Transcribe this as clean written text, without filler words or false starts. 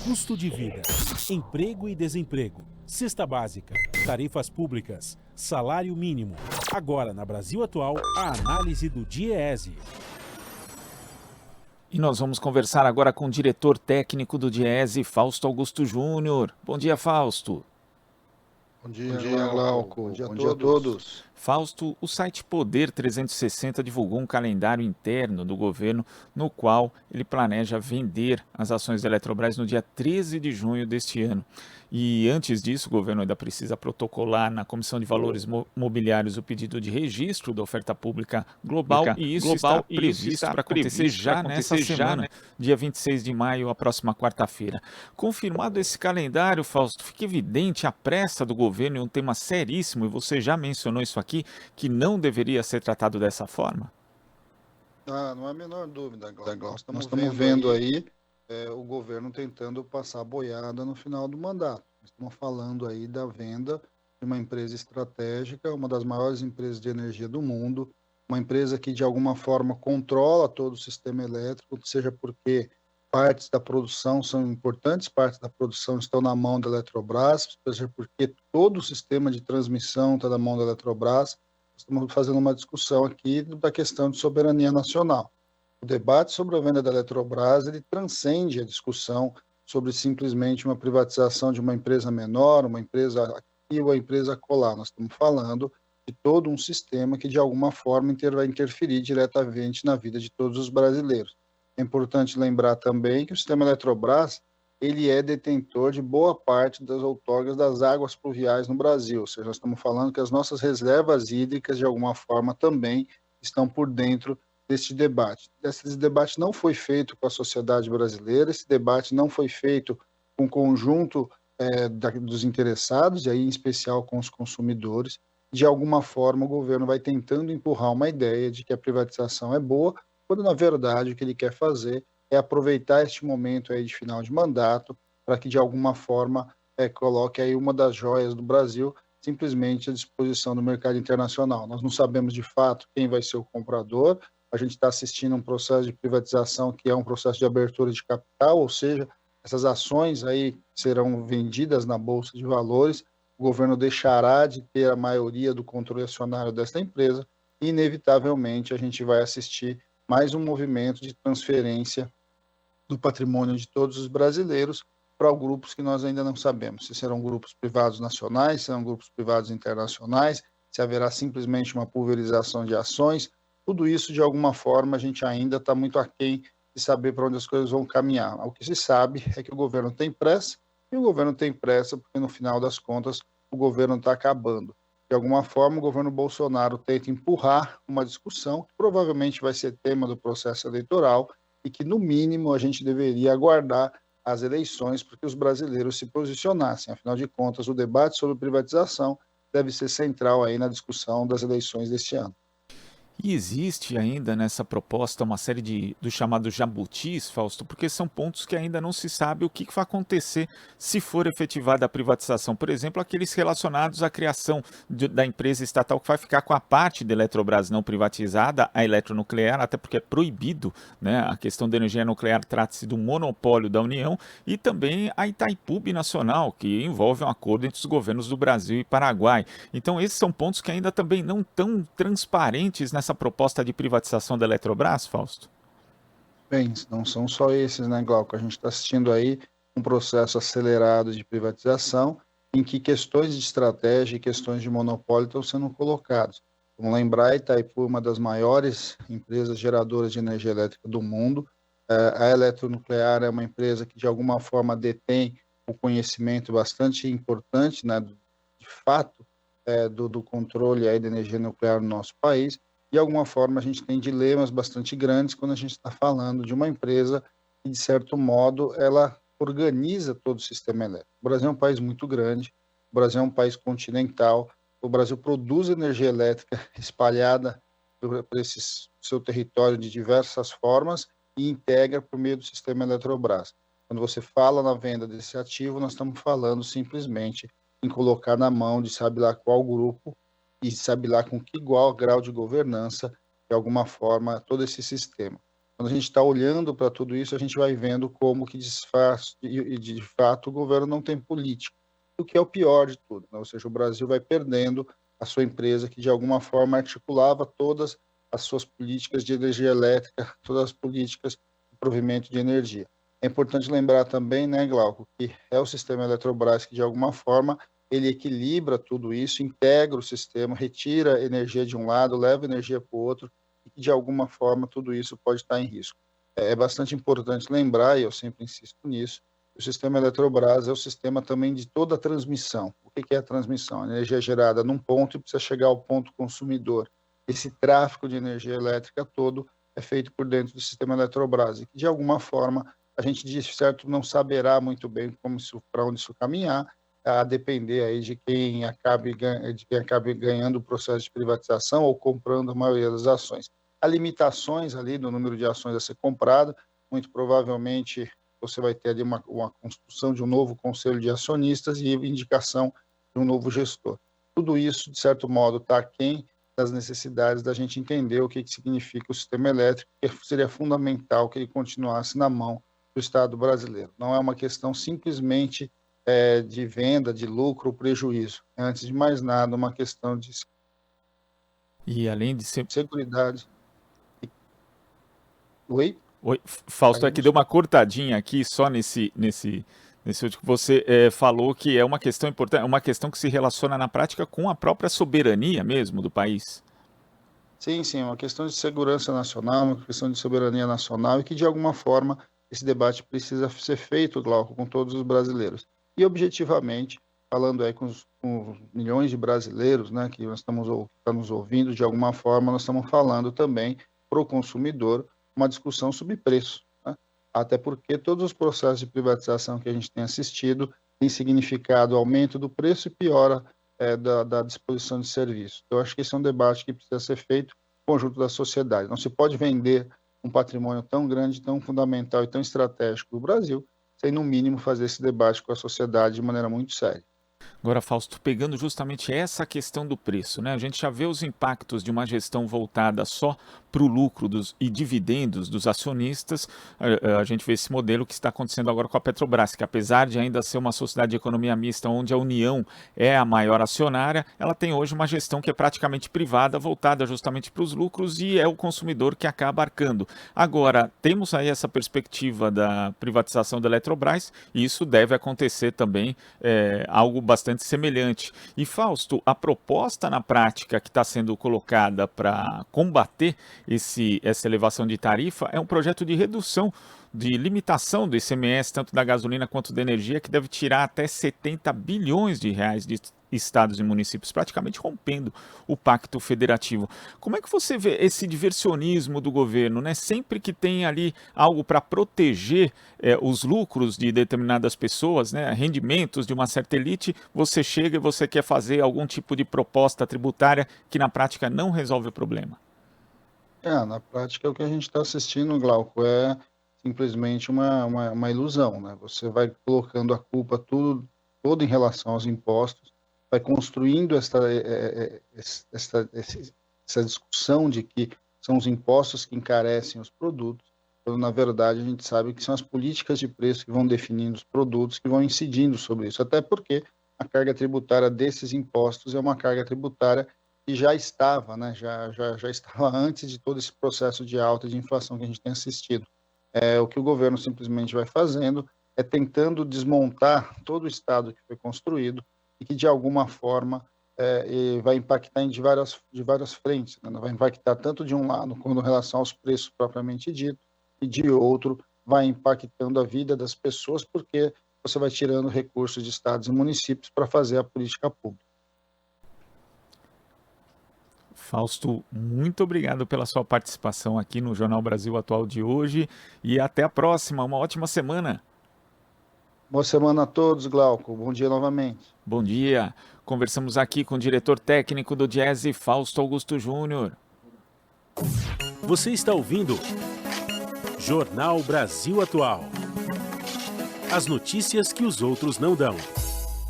custo de vida, emprego e desemprego, cesta básica, tarifas públicas, salário mínimo. Agora, na Brasil Atual, a análise do DIEESE. E nós vamos conversar agora com o diretor técnico do DIEESE, Fausto Augusto Júnior. Bom dia, Fausto. Bom dia, Glauco. Bom dia a todos. Fausto, o site Poder 360 divulgou um calendário interno do governo no qual ele planeja vender as ações da Eletrobras no dia 13 de junho deste ano. E antes disso, o governo ainda precisa protocolar na Comissão de Valores Mobiliários o pedido de registro da oferta pública global, e isso está previsto para acontecer já nessa semana, dia 26 de maio, a próxima quarta-feira. Confirmado esse calendário, Fausto, fica evidente a pressa do governo em um tema seríssimo, e você já mencionou isso aqui, que não deveria ser tratado dessa forma? Não há a menor dúvida, Glauco. Nós estamos vendo aí o governo tentando passar a boiada no final do mandato. Estamos falando aí da venda de uma empresa estratégica, uma das maiores empresas de energia do mundo, uma empresa que de alguma forma controla todo o sistema elétrico, seja porque partes da produção são importantes, partes da produção estão na mão da Eletrobras, seja porque todo o sistema de transmissão está na mão da Eletrobras. Estamos fazendo uma discussão aqui da questão de soberania nacional. O debate sobre a venda da Eletrobras, ele transcende a discussão sobre simplesmente uma privatização de uma empresa menor, uma empresa aqui ou uma empresa acolá. Nós estamos falando de todo um sistema que, de alguma forma, vai interferir diretamente na vida de todos os brasileiros. É importante lembrar também que o sistema Eletrobras, ele é detentor de boa parte das outorgas das águas pluviais no Brasil. Ou seja, nós estamos falando que as nossas reservas hídricas, de alguma forma, também estão por dentro deste debate. Esse debate não foi feito com a sociedade brasileira, esse debate não foi feito com o conjunto dos interessados, e aí em especial com os consumidores. De alguma forma, o governo vai tentando empurrar uma ideia de que a privatização é boa, quando na verdade o que ele quer fazer é aproveitar este momento aí de final de mandato para que de alguma forma coloque aí uma das joias do Brasil simplesmente à disposição do mercado internacional. Nós não sabemos de fato quem vai ser o comprador. A gente está assistindo um processo de privatização que é um processo de abertura de capital, ou seja, essas ações aí serão vendidas na Bolsa de Valores, o governo deixará de ter a maioria do controle acionário dessa empresa e, inevitavelmente, a gente vai assistir mais um movimento de transferência do patrimônio de todos os brasileiros para grupos que nós ainda não sabemos, se serão grupos privados nacionais, se serão grupos privados internacionais, se haverá simplesmente uma pulverização de ações. Tudo isso, de alguma forma, a gente ainda está muito aquém de saber para onde as coisas vão caminhar. O que se sabe é que o governo tem pressa, e o governo tem pressa porque, no final das contas, o governo está acabando. De alguma forma, o governo Bolsonaro tenta empurrar uma discussão que provavelmente vai ser tema do processo eleitoral e que, no mínimo, a gente deveria aguardar as eleições para que os brasileiros se posicionassem. Afinal de contas, o debate sobre privatização deve ser central aí na discussão das eleições deste ano. E existe ainda nessa proposta uma série dos chamados jabutis, Fausto, porque são pontos que ainda não se sabe o que vai acontecer se for efetivada a privatização. Por exemplo, aqueles relacionados à criação da empresa estatal que vai ficar com a parte da Eletrobras não privatizada, a eletronuclear, até porque é proibido, né? A questão da energia nuclear trata-se do monopólio da União, e também a Itaipu Binacional, que envolve um acordo entre os governos do Brasil e Paraguai. Então, esses são pontos que ainda também não estão transparentes nessa proposta de privatização da Eletrobras, Fausto? Bem, não são só esses, né, Glauco? A gente está assistindo aí um processo acelerado de privatização em que questões de estratégia e questões de monopólio estão sendo colocadas. Vamos lembrar, Itaipu é uma das maiores empresas geradoras de energia elétrica do mundo. A eletronuclear é uma empresa que, de alguma forma, detém um conhecimento bastante importante, né, de fato, do controle aí da energia nuclear no nosso país. De alguma forma, a gente tem dilemas bastante grandes quando a gente está falando de uma empresa que, de certo modo, ela organiza todo o sistema elétrico. O Brasil é um país muito grande, o Brasil é um país continental, o Brasil produz energia elétrica espalhada por esse seu território de diversas formas e integra por meio do sistema Eletrobras. Quando você fala na venda desse ativo, nós estamos falando simplesmente em colocar na mão de sabe lá qual grupo e sabe lá com que igual grau de governança, de alguma forma, todo esse sistema. Quando a gente está olhando para tudo isso, a gente vai vendo como que desfaz, e de fato o governo não tem política, o que é o pior de tudo, né? Ou seja, o Brasil vai perdendo a sua empresa que de alguma forma articulava todas as suas políticas de energia elétrica, todas as políticas de provimento de energia. É importante lembrar também, né, Glauco, que é o sistema Eletrobras que de alguma forma ele equilibra tudo isso, integra o sistema, retira energia de um lado, leva energia para o outro, e que de alguma forma tudo isso pode estar em risco. É bastante importante lembrar, e eu sempre insisto nisso, que o sistema Eletrobras é o sistema também de toda a transmissão. O que é a transmissão? A energia é gerada num ponto e precisa chegar ao ponto consumidor. Esse tráfego de energia elétrica todo é feito por dentro do sistema Eletrobras, e que de alguma forma a gente, de certo, não saberá muito bem para onde isso caminhar, a depender aí de quem acabe ganhando o processo de privatização ou comprando a maioria das ações. Há limitações ali no número de ações a ser comprado, muito provavelmente você vai ter ali uma construção de um novo conselho de acionistas e indicação de um novo gestor. Tudo isso, de certo modo, está aquém das necessidades da gente entender o que significa o sistema elétrico, que seria fundamental que ele continuasse na mão do Estado brasileiro. Não é uma questão simplesmente de venda, de lucro ou prejuízo. É, antes de mais nada, uma questão de além de ser... seguridade. Oi? Oi, Fausto, é que deu uma cortadinha aqui só nesse último. Você falou que é uma questão importante, é uma questão que se relaciona na prática com a própria soberania mesmo do país. Sim, é uma questão de segurança nacional, uma questão de soberania nacional e que, de alguma forma, esse debate precisa ser feito, Glauco, com todos os brasileiros. E, objetivamente, falando aí com os milhões de brasileiros, né, que estão nos ouvindo, de alguma forma, nós estamos falando também para o consumidor uma discussão sobre preço, né? Até porque todos os processos de privatização que a gente tem assistido têm significado aumento do preço e piora da disposição de serviço. Então, acho que esse é um debate que precisa ser feito no conjunto da sociedade. Não se pode vender um patrimônio tão grande, tão fundamental e tão estratégico do Brasil sem, no mínimo, fazer esse debate com a sociedade de maneira muito séria. Agora, Fausto, pegando justamente essa questão do preço, né? A gente já vê os impactos de uma gestão voltada só para o lucro e dividendos dos acionistas. A gente vê esse modelo que está acontecendo agora com a Petrobras, que apesar de ainda ser uma sociedade de economia mista, onde a União é a maior acionária, ela tem hoje uma gestão que é praticamente privada, voltada justamente para os lucros, e é o consumidor que acaba arcando. Agora, temos aí essa perspectiva da privatização da Eletrobras, e isso deve acontecer também, algo bastante semelhante. E, Fausto, a proposta na prática que está sendo colocada para combater essa elevação de tarifa é um projeto de redução, de limitação do ICMS, tanto da gasolina quanto da energia, que deve tirar até 70 bilhões de reais de estados e municípios, praticamente rompendo o pacto federativo. Como é que você vê esse diversionismo do governo, né? Sempre que tem ali algo para proteger os lucros de determinadas pessoas, né? Rendimentos de uma certa elite, você chega e você quer fazer algum tipo de proposta tributária que na prática não resolve o problema. Na prática o que a gente está assistindo, Glauco, é simplesmente uma ilusão, né? Você vai colocando a culpa toda em relação aos impostos, vai construindo essa discussão de que são os impostos que encarecem os produtos, quando na verdade a gente sabe que são as políticas de preço que vão definindo os produtos, que vão incidindo sobre isso, até porque a carga tributária desses impostos é uma carga tributária que já estava, né, já estava antes de todo esse processo de alta de inflação que a gente tem assistido. O que o governo simplesmente vai fazendo é tentando desmontar todo o Estado que foi construído e que, de alguma forma, vai impactar de várias frentes, né? Vai impactar tanto de um lado, quando em relação aos preços propriamente dito, e de outro, vai impactando a vida das pessoas, porque você vai tirando recursos de estados e municípios para fazer a política pública. Fausto, muito obrigado pela sua participação aqui no Jornal Brasil Atual de hoje e até a próxima. Uma ótima semana. Boa semana a todos, Glauco. Bom dia novamente. Bom dia. Conversamos aqui com o diretor técnico do Diese, Fausto Augusto Júnior. Você está ouvindo Jornal Brasil Atual. As notícias que os outros não dão.